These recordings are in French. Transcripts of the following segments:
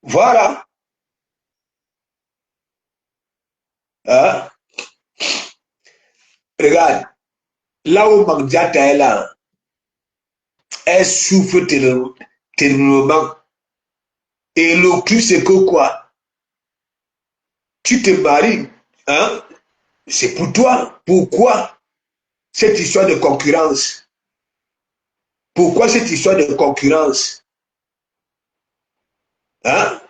Voilà. Hein? Regarde, là où Mandiata est là, elle souffre terriblement. Et le plus, c'est que quoi? Tu te maries, hein? C'est pour toi. Pourquoi cette histoire de concurrence? Pourquoi cette histoire de concurrence? Hein?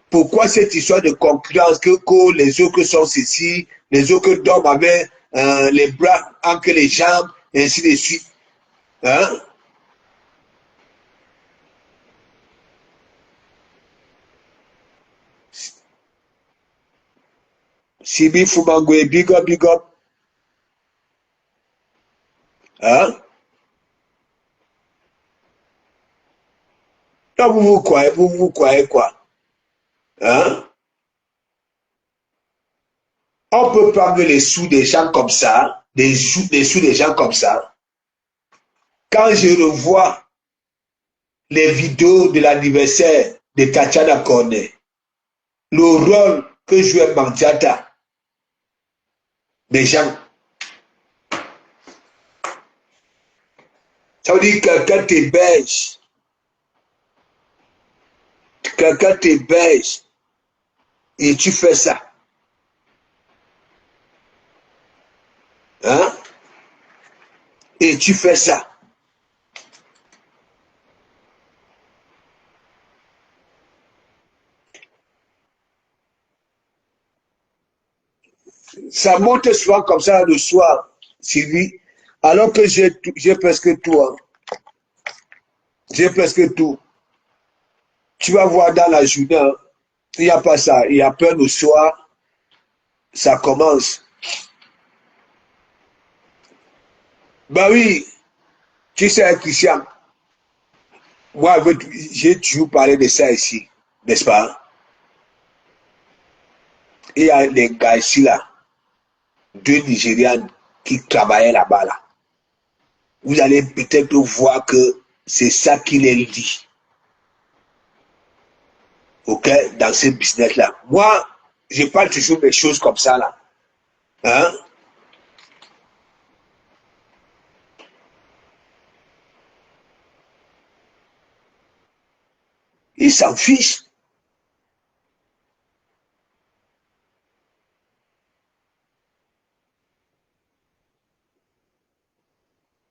Pourquoi cette histoire de concurrence que les autres sont ceci, les autres dorment avec les bras entre les jambes, et ainsi de suite. Hein? Sibi Fumangwe, big up, big up. Hein? Là, vous vous croyez quoi? Hein? On peut prendre les sous des gens comme ça, des sous des gens comme ça. Quand je revois les vidéos de l'anniversaire de Tatiana Cornet, le rôle que jouait Mandiata, des gens, ça veut dire que quelqu'un t'héberge et tu fais ça. Hein? Et tu fais ça. Ça monte souvent comme ça le soir, Sylvie, alors que j'ai presque tout. Hein. J'ai presque tout. Tu vas voir dans la journée, hein, il n'y a pas ça. Il y a peur le soir, ça commence. Bah oui, tu sais, Christian, moi, j'ai toujours parlé de ça ici, n'est-ce pas? Il y a des gars ici, là, deux Nigérians qui travaillaient là-bas, là. Vous allez peut-être voir que c'est ça qui les dit. OK? Dans ce business-là. Moi, je parle toujours des choses comme ça, là. Hein? Ils s'en fichent.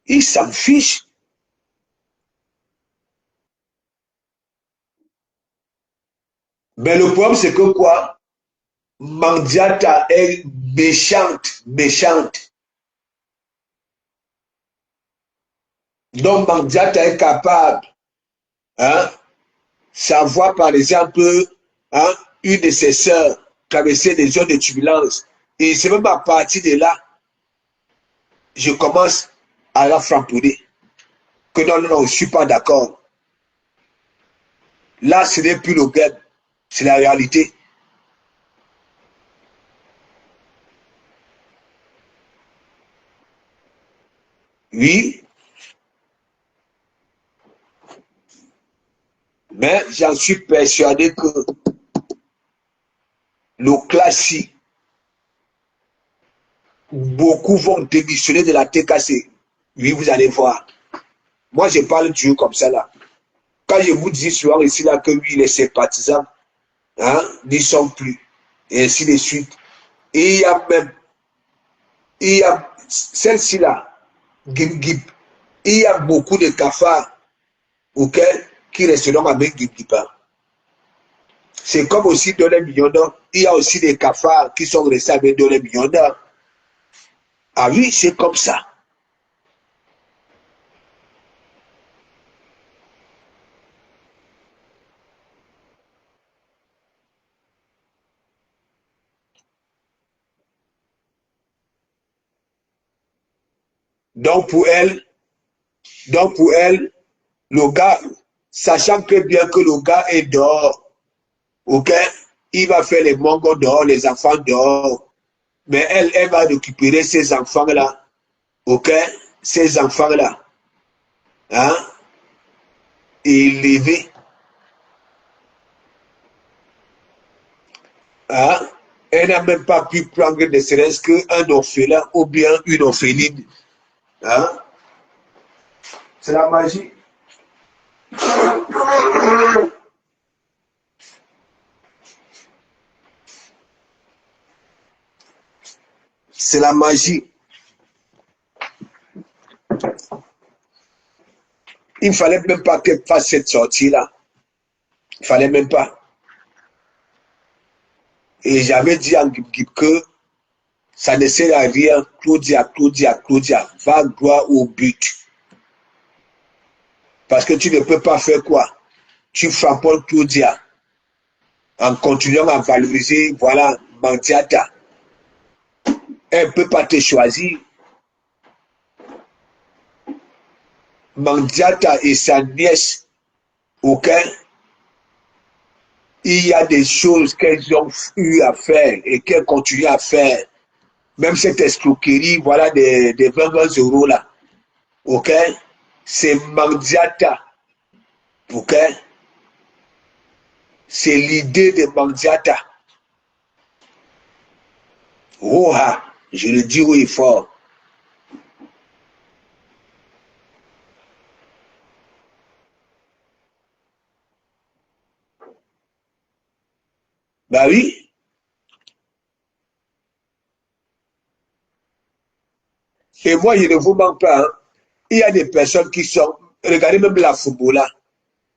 Ils s'en fichent. Mais le problème, c'est que quoi? Mandiata est méchante, méchante. Donc, Mandiata est capable, hein, savoir, par exemple, hein, une de ses sœurs traverser des zones de turbulence. Et c'est même à partir de là, je commence à la framponner. Que non, non, non, je ne suis pas d'accord. Là, ce n'est plus le game, c'est la réalité. Oui, mais j'en suis persuadé que le classique, beaucoup vont démissionner de la TKC. Oui, vous allez voir. Moi, je parle toujours comme ça là. Quand je vous dis souvent ici là que oui, les sympathisants, hein, n'y sont plus. Et ainsi de suite. Et il y a même, il y a celle-ci là, Gim Gim, il y a beaucoup de cafards, ok, qui resteront avec Gim Gim. C'est comme aussi dans les millions d'or, il y a aussi des cafards qui sont restés avec dans les millions d'or. Ah oui, c'est comme ça. Donc pour elle, donc pour elle, le gars, sachant que bien que le gars est dehors, ok, il va faire les mongos dehors, les enfants dehors, mais elle va récupérer ces enfants-là, ok, ces enfants-là, hein, élevée. Hein? Elle n'a même pas pu prendre ne serait-ce qu'un orphelin ou bien une orpheline. Hein? C'est la magie. C'est la magie. Il ne fallait même pas qu'elle fasse cette sortie-là. Il ne fallait même pas. Et j'avais dit en Guip que ça ne sert à rien. Claudia, va droit au but. Parce que tu ne peux pas faire quoi? Tu frappes Claudia en continuant à valoriser, voilà, Mandiata. Elle ne peut pas te choisir. Mandiata et sa nièce, ok? Il y a des choses qu'elles ont eu à faire et qu'elles continuent à faire. Même cette escroquerie, voilà, des 20 € là. Ok? C'est Mandiata. Ok? C'est l'idée de Mandiata. Oh, ah, je le dis haut et fort. Bah oui. Et moi, je ne vous manque pas. Hein. Il y a des personnes qui sont. Regardez même la football là.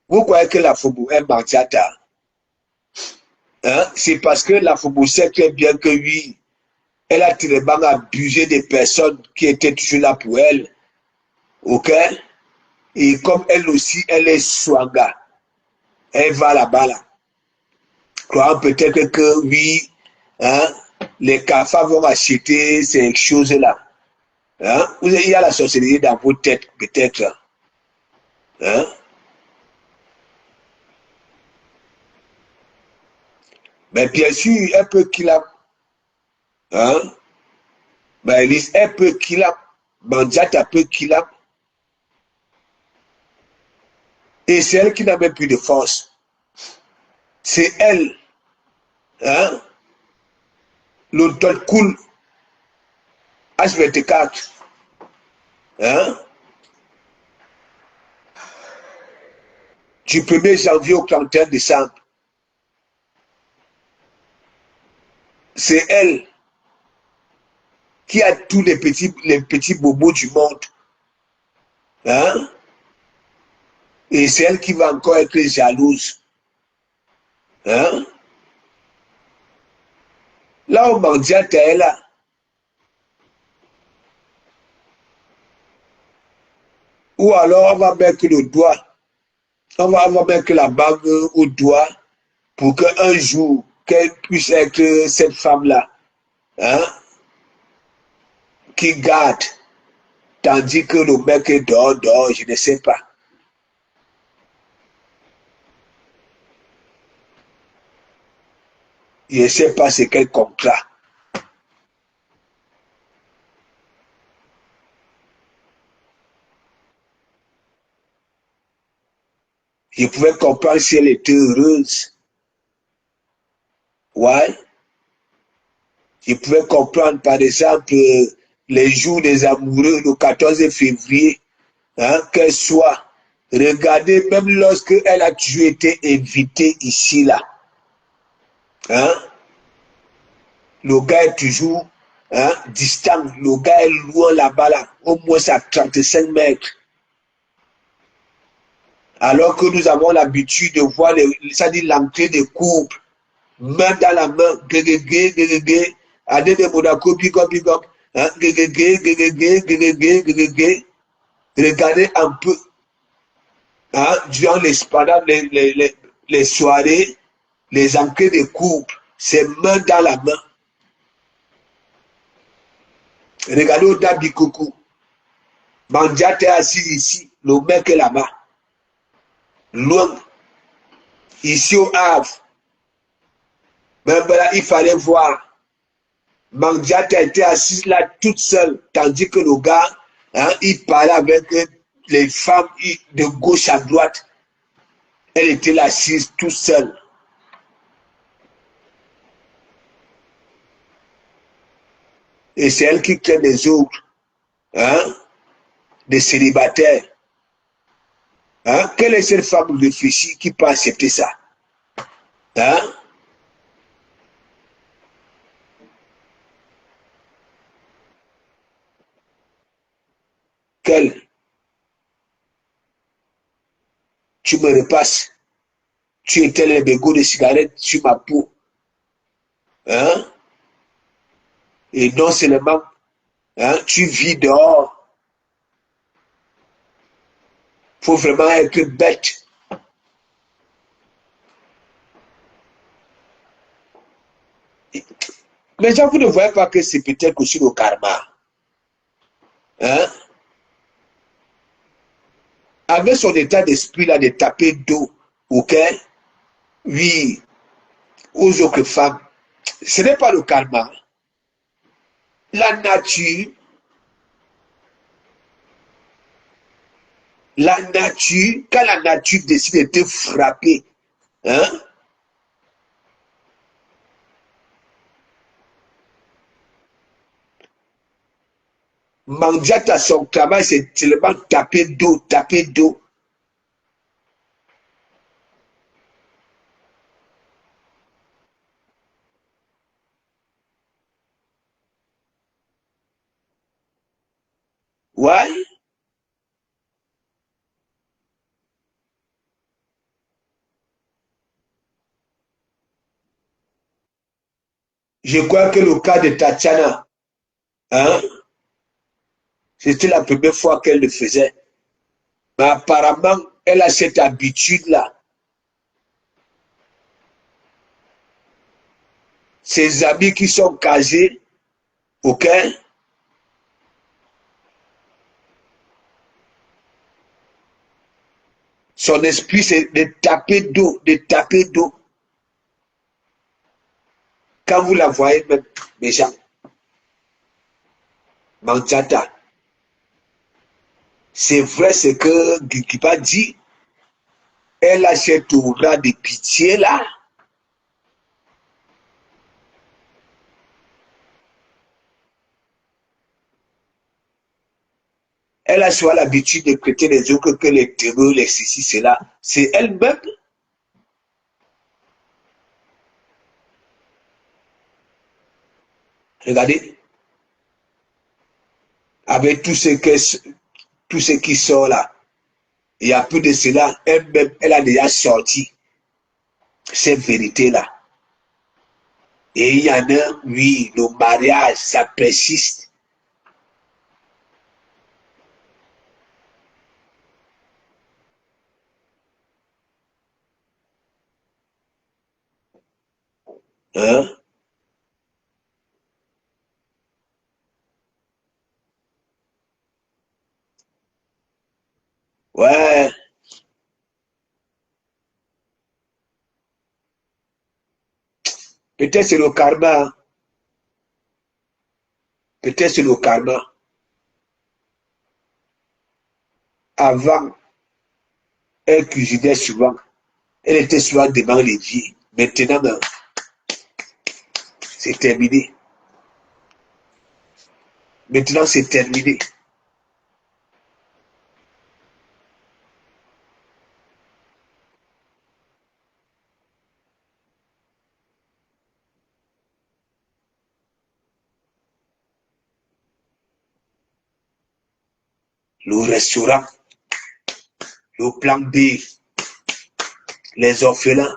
Vous croyez que la football est Mandiata? Hein? C'est parce que la football sait très bien que oui, elle a tellement abusé des personnes qui étaient toujours là pour elle. Ok? Et comme elle aussi, elle est swanga, elle va là-bas là. Croyant peut-être que oui, hein, les cafards vont acheter ces choses-là. Hein? Il y a la sorcellerie dans vos têtes, peut-être. Hein? Mais bien sûr, elle peut qu'il a. Hein? Mais Elise, elle peut qu'il a. Mandiata peut qu'il a. Et c'est elle qui n'a même plus de force. C'est elle. Hein? L'automne cool. H24. Hein? Du 1er janvier au 31 décembre. C'est elle qui a tous les petits bobos du monde. Hein? Et c'est elle qui va encore être jalouse. Hein? Là où Mandiata est là, ou alors on va mettre le doigt, on va mettre la bague au doigt pour qu'un jour, qu'elle puisse être cette femme-là, hein, qui garde, tandis que le mec est dehors, je ne sais pas. Je ne sais pas c'est quel contrat. Je pouvais comprendre si elle était heureuse. Ouais. Je pouvais comprendre, par exemple, les jours des amoureux, le 14 février, hein, qu'elle soit. Regardez, même lorsque elle a toujours été invitée ici, là, hein, le gars est toujours distant, le gars est loin là-bas, là, au moins à 35 mètres. Alors que nous avons l'habitude de voir, ça dit l'entrée des couples, main dans la main, gégé, Adé de Monaco, big up, hein, gégé, regardez un peu, hein, durant pendant les soirées, les entrées des couples, c'est main dans la main. Regardez au Dabi Coucou. Mandiata est assis ici, le mec est là-bas. Loin. Ici au Havre. Même là, il fallait voir. Mandiata était assise là toute seule, tandis que le gars, hein, il parlait avec les femmes de gauche à droite. Elle était assise tout seule. Et c'est elle qui crée des autres, hein, des célibataires. Hein? Quelle est cette femme réfléchie qui peut accepter ça? Hein? Quelle? Tu me repasses. Tu étais les bégots de cigarettes sur ma peau. Hein? Et non seulement, hein, tu vis dehors. Faut vraiment être bête. Mais gens, vous ne voyez pas que c'est peut-être aussi le karma. Hein? Avec son état d'esprit là de taper d'eau, ok? Oui, aux autres femmes. Ce n'est pas le karma. La nature, quand la nature décide de te frapper, hein? Mandiata, son travail, c'est tellement taper d'eau, taper d'eau. Ouais, je crois que le cas de Tatiana, hein, c'était la première fois qu'elle le faisait. Mais apparemment, elle a cette habitude-là. Ses amis qui sont casés, ok? Son esprit, c'est de taper d'eau, de taper d'eau. Quand vous la voyez même, mes gens, Manchata, c'est vrai ce que Gikipa dit. Elle a cette aura de pitié là. Elle a soit l'habitude de prêter les autres que les terreux, les ceci, cela. C'est elle-même. Regardez, avec tout ce qui sort là, il y a plus de cela, elle-même, elle a déjà sorti cette vérité-là. Et il y en a, oui, le mariage, ça persiste. Hein? Ouais, peut-être c'est le karma. Hein. Peut-être c'est le karma. Avant, elle cuisinait souvent. Elle était souvent devant l'évier. Maintenant, ben, c'est terminé. Maintenant, c'est terminé. Le restaurant, le plan B, les orphelins.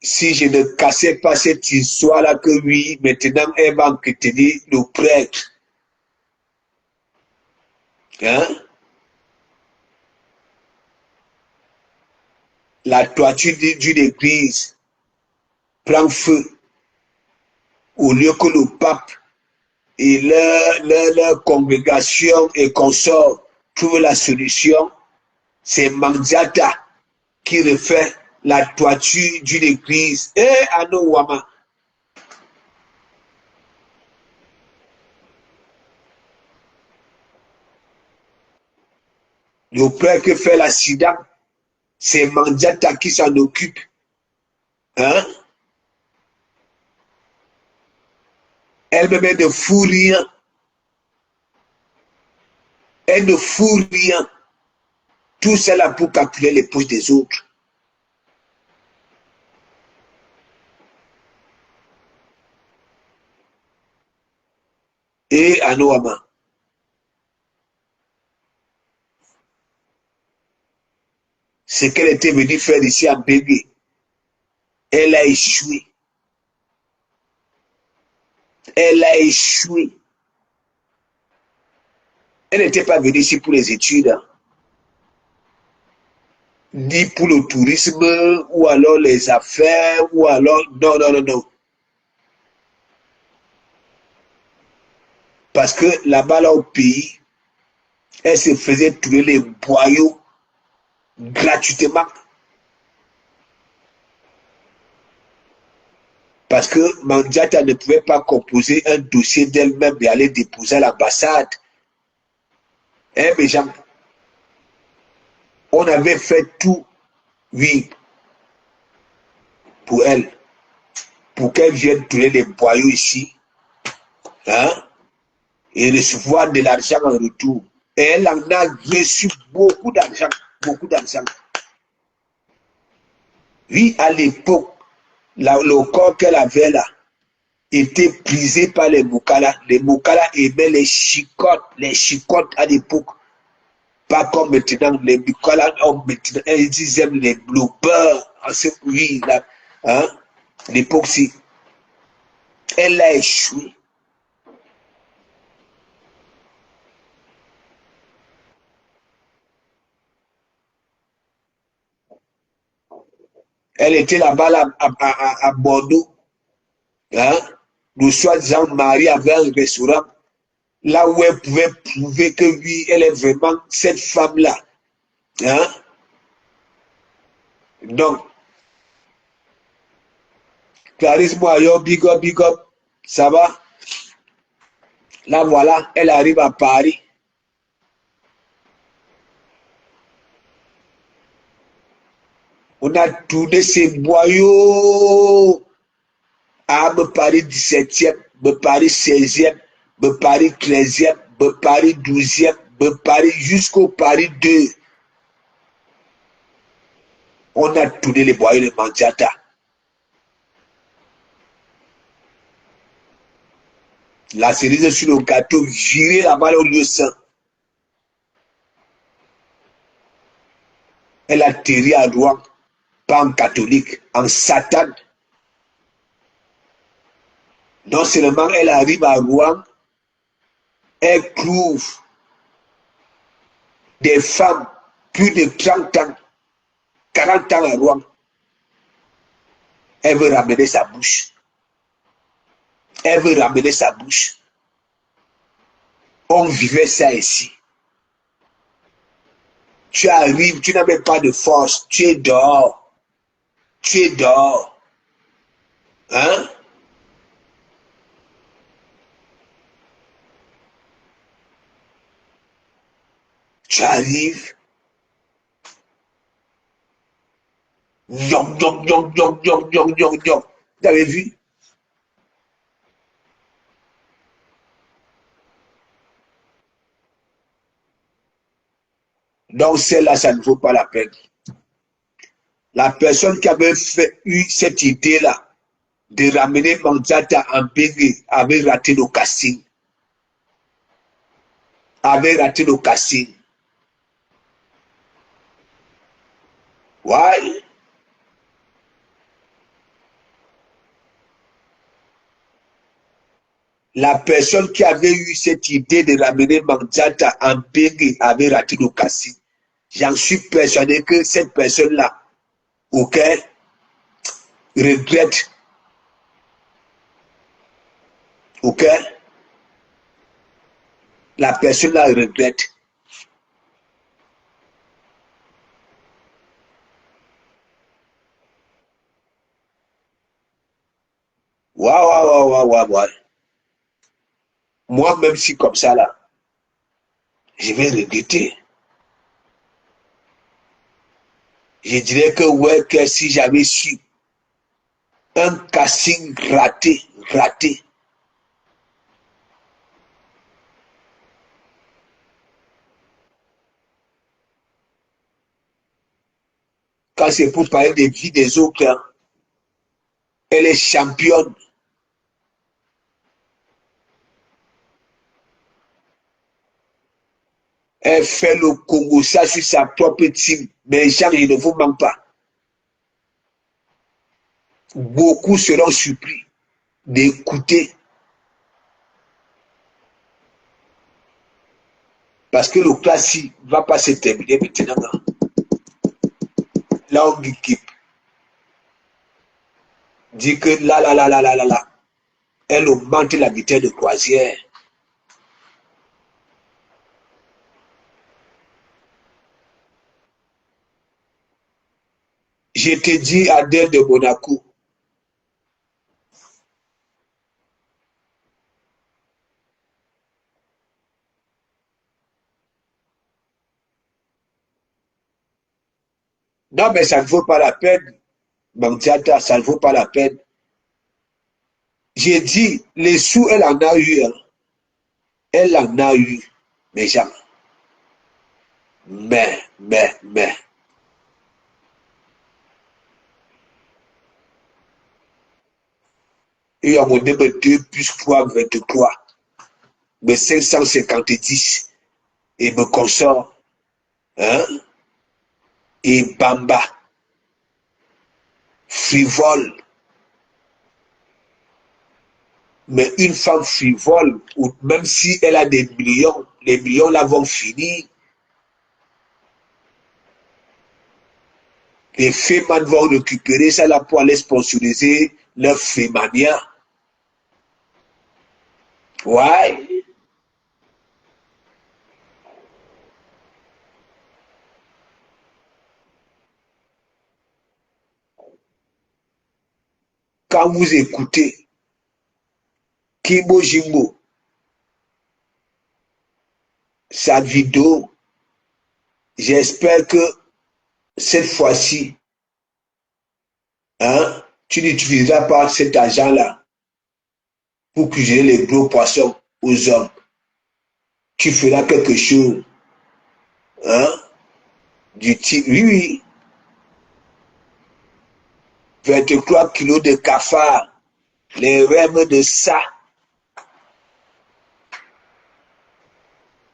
Si je ne cassais pas cette histoire-là, que oui, maintenant, elle va entretenir le prêtre. Hein? La toiture d'une église prend feu au lieu que le pape et leur congrégation et consorts trouvent la solution. C'est Mandiata qui refait la toiture d'une église. Eh, Anouama. de peur que fait l'accident, c'est Mandiata qui s'en occupe. Hein? Elle-même ne fout rien. Elle ne fout rien. Tout cela pour calculer les poches des autres. Et à Noama. Ce qu'elle était venue faire ici à Bégué, elle a échoué. Elle a échoué. Elle n'était pas venue ici pour les études, hein, ni pour le tourisme, ou alors les affaires, ou alors... Non, non, non, non. Parce que là-bas, là, au pays, elle se faisait tourner les boyaux gratuitement. Parce que Mandiata ne pouvait pas composer un dossier d'elle-même et aller déposer à l'ambassade. Hein, mes gens? On avait fait tout, oui, pour elle. Pour qu'elle vienne tourner les boyaux ici. Hein? Et recevoir de l'argent en retour. Et elle en a reçu beaucoup d'argent. Beaucoup d'argent. Oui, à l'époque, le corps qu'elle avait là était prisé par les Moukala. Les Moukala aimaient les chicottes à l'époque. Pas comme maintenant, les Moukala ont maintenant, ils aiment les bloopers. Oui, là, hein, l'époque, si. Elle a échoué. Elle était là-bas là, à Bordeaux. Hein? Le soi-disant mari avait un restaurant là où elle pouvait prouver que oui, elle est vraiment cette femme-là. Hein? Donc, Clarisse Moyo, big up, ça va? Là, voilà, elle arrive à Paris. On a tourné ces boyaux à me Paris 17e, me Paris 16e, me Paris 13e, me Paris 12e, me Paris jusqu'au Paris 2. On a tourné les boyaux de Mandiata. La cerise sur le gâteau, virée là-bas au lieu saint. Elle atterrit à Rouen, pas en catholique, en Satan. Non seulement elle arrive à Rouen, elle trouve des femmes plus de 30 ans, 40 ans à Rouen. Elle veut ramener sa bouche. Elle veut ramener sa bouche. On vivait ça ici. Tu arrives, tu n'as même pas de force, tu es dehors. Tu es dehors. Hein? Tu arrives. Yong, yong, yong, yong, yong, yong, yong, yong. Vous avez vu? Donc celle-là, ça ne vaut pas la peine. La personne qui avait eu cette idée-là de ramener Mandiata en Bégué avait raté le casting. Avait raté le casting. Ouais. La personne qui avait eu cette idée de ramener Mandiata en Bégué avait raté le casting. J'en suis persuadé que cette personne-là, ok, regrette, ok, la personne-là regrette. Waouh. Moi, même si comme ça, là, je vais regretter. Je dirais que ouais, que si j'avais su un casting raté. Quand c'est pour parler des vies des autres, hein, elle est championne. Elle fait le Congo, ça sur sa propre team. Mais les gens, il ne vous manque pas. Beaucoup seront surpris d'écouter. Parce que le classique ne va pas se terminer maintenant. Longue équipe dit que là, elle augmente la vitesse de croisière. Je te dis, Adèle de Monaco, non, mais ça ne vaut pas la peine. Mantiata, ça ne vaut pas la peine. J'ai dit, les sous, elle en a eu. Hein. Elle en a eu. Mais jamais. Mais. Il y a mon numéro 2 plus 3, 23. Mais 550 et me consort. Hein? Et Bamba. Frivole. Mais une femme frivole, ou même si elle a des millions, les millions là vont finir. Les Féman vont récupérer ça là pour aller sponsoriser leur Fémania. Ouais. Quand vous écoutez Kimbo Jimbo, sa vidéo, j'espère que cette fois-ci, hein, tu n'utiliseras pas cet argent-là pour cuisiner les gros poissons aux hommes. Tu feras quelque chose, hein, du type, oui, 23 kilos de cafard, les rêves de ça,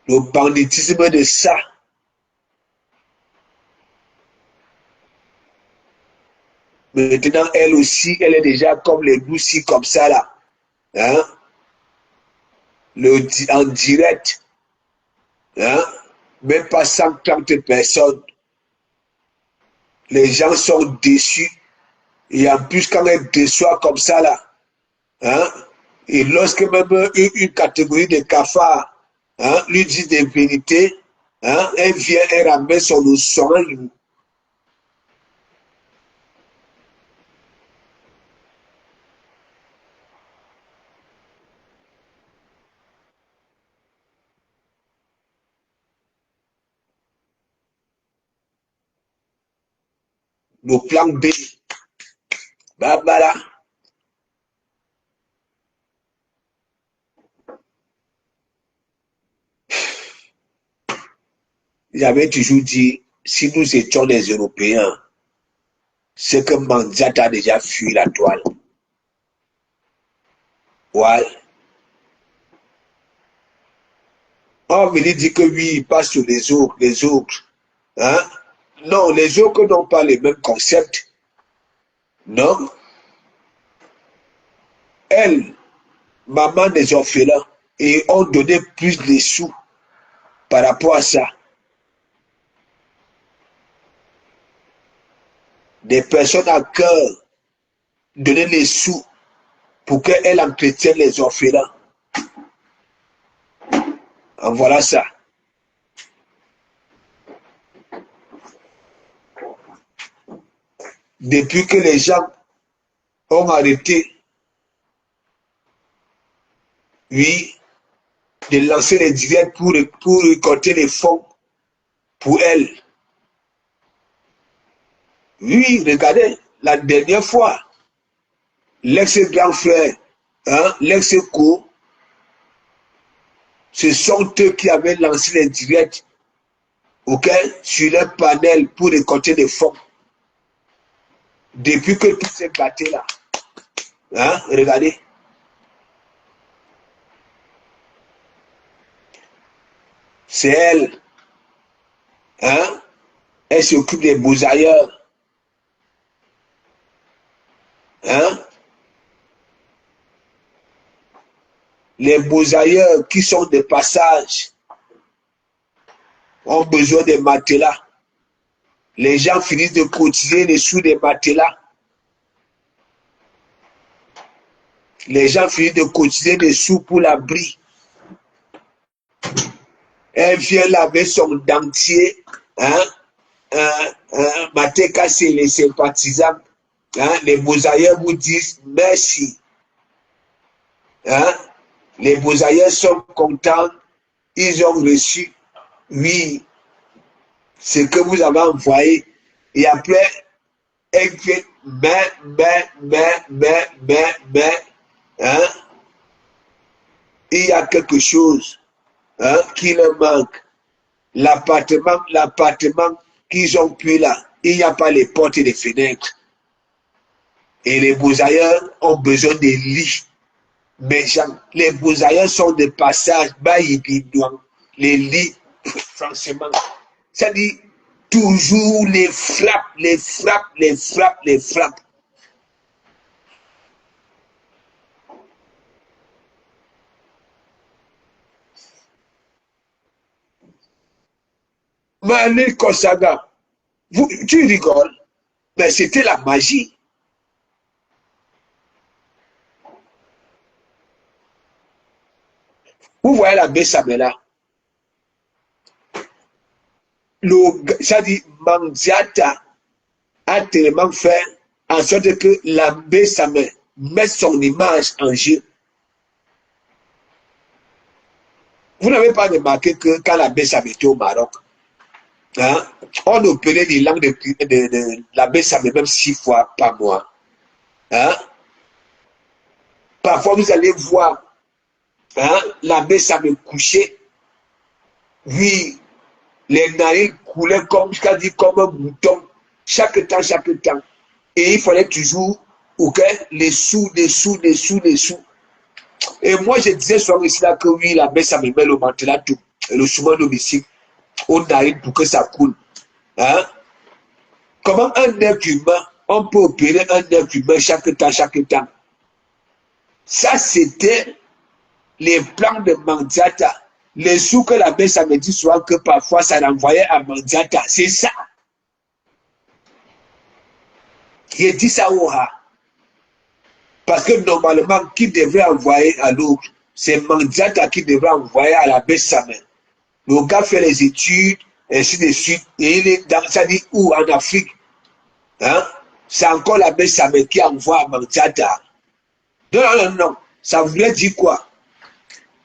le banditisme de ça. Maintenant, elle aussi, elle est déjà comme les goussis comme ça là. Hein? En direct. Hein? Même pas 130 personnes. Les gens sont déçus. Et en plus, quand elle déçoit comme ça là, hein? Et lorsque même une catégorie de cafards, hein, lui dit des vérités, hein, elle vient, elle ramène son leçon. Le plan B, Barbara, j'avais toujours dit, si nous étions des Européens, c'est que Manzat a déjà fui la toile. Ouais. On me dit que oui, il passe sur les autres. Hein? Non, les autres n'ont pas les mêmes concepts. Non. Elle, maman des orphelins, et ont donné plus de sous par rapport à ça. Des personnes à cœur donner les sous pour qu'elle entretienne les orphelins. En voilà ça. Depuis que les gens ont arrêté, oui, de lancer les directs pour récolter les fonds pour elle. Oui, regardez, la dernière fois, l'ex-grand frère, hein, l'ex-co, ce sont eux qui avaient lancé les directs, ok, sur leur panel pour récolter des fonds. Depuis que tout s'est gâté là, hein, regardez. C'est elle, hein, elle s'occupe des beaux ailleurs, hein. Les beaux ailleurs qui sont de passage ont besoin de matelas. Les gens finissent de cotiser les sous des matelas. Les gens finissent de cotiser des sous pour l'abri. Elle vient là avec son dentier, hein, Mateka, c'est les sympathisants. Hein, les Bouzaïens vous disent merci. Hein, les Bouzaïens sont contents. Ils ont reçu, oui, ce que vous avez envoyé. Et après, elle fait mais, hein, il y a quelque chose, hein, qui leur manque. L'appartement qu'ils ont pris là, il n'y a pas les portes et les fenêtres. Et les Bouzaïens ont besoin de lits. Mais les Bouzaïens sont de passage, les lits, franchement. Ça dit toujours les frappes, les frappes, les frappes, les frappes. Mané Kosaga, tu rigoles, mais c'était la magie. Vous voyez la Bessamela. Ça dit Mandiata a tellement fait en sorte que la Bessamela met son image en jeu. Vous n'avez pas remarqué que quand la Bessamela était au Maroc, hein, on opérait les langues de la Bessamela même 6 fois par mois. Hein. Parfois, vous allez voir, hein, la Bessamela coucher. Oui, les narines coulaient comme un bouton, chaque temps, chaque temps. Et il fallait toujours, ok, les sous. Et moi, je disais souvent ici là que oui, la baisse, ça me met le matelas tout, et le souvent domicile, aux narines pour que ça coule. Hein? Comment un être humain, on peut opérer un être humain chaque temps, chaque temps? Ça, c'était les plans de Mandiata. Les sous que la baisse, ça me dit souvent que parfois, ça l'envoyait à Mandiata. C'est ça. J'ai dit ça au rat. Parce que normalement, qui devrait envoyer à l'autre, c'est Mandiata qui devrait envoyer à la Bessamel. Le gars fait les études, ainsi de suite, et il est dans, ça dit où, en Afrique. Hein? C'est encore la Bessamel qui envoie à Mandiata. Non. Ça voulait dire quoi?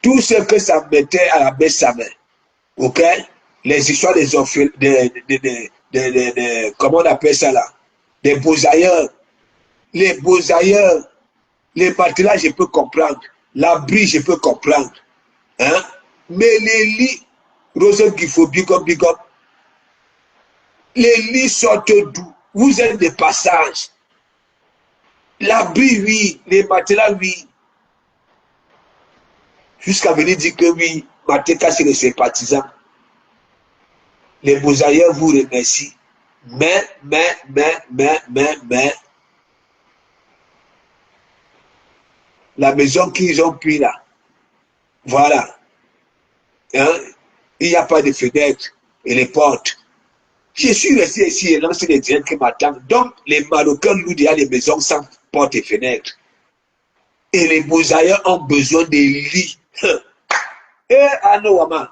Tout ce que ça mettait à la Bessamel, ok? Les histoires des orphelins, comment on appelle ça là? Des beaux ailleurs. Les beaux ailleurs. Les matelas, je peux comprendre. L'abri, je peux comprendre. Hein? Mais les lits, Rose Gifo, big up. Les lits sortent d'où? Vous êtes de passage. L'abri, oui. Les matelas, oui. Jusqu'à venir dire que oui, Mateka, c'est les sympathisants. Les Bouzaïens vous remercient. Mais, la maison qu'ils ont pris là, voilà. Hein? Il n'y a pas de fenêtres et les portes. Je suis resté ici et lancé les directs qui m'attendent. Donc, les Marocains louent déjà les maisons sans portes et fenêtres. Et les Bouzaïens ont besoin des lits. Et Anouama,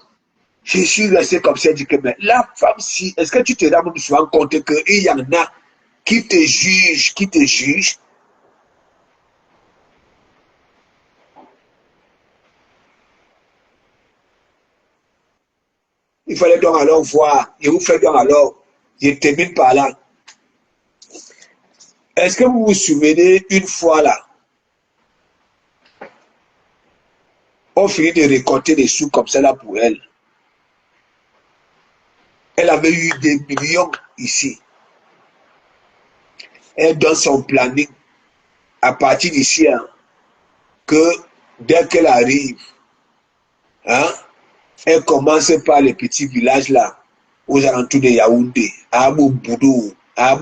je suis resté comme ça, dit que mais la femme, si, est-ce que tu te rends souvent compte qu'il y en a qui te jugent? Il fallait donc alors voir. Je vous fais donc alors, je termine par là. Est-ce que vous vous souvenez, une fois là, on finit de récolter des sous comme ça là pour elle. Elle avait eu des millions ici. Elle donne son planning à partir d'ici, hein, que dès qu'elle arrive, hein, elle commence par les petits villages là, aux alentours de Yaoundé, à Boudou, à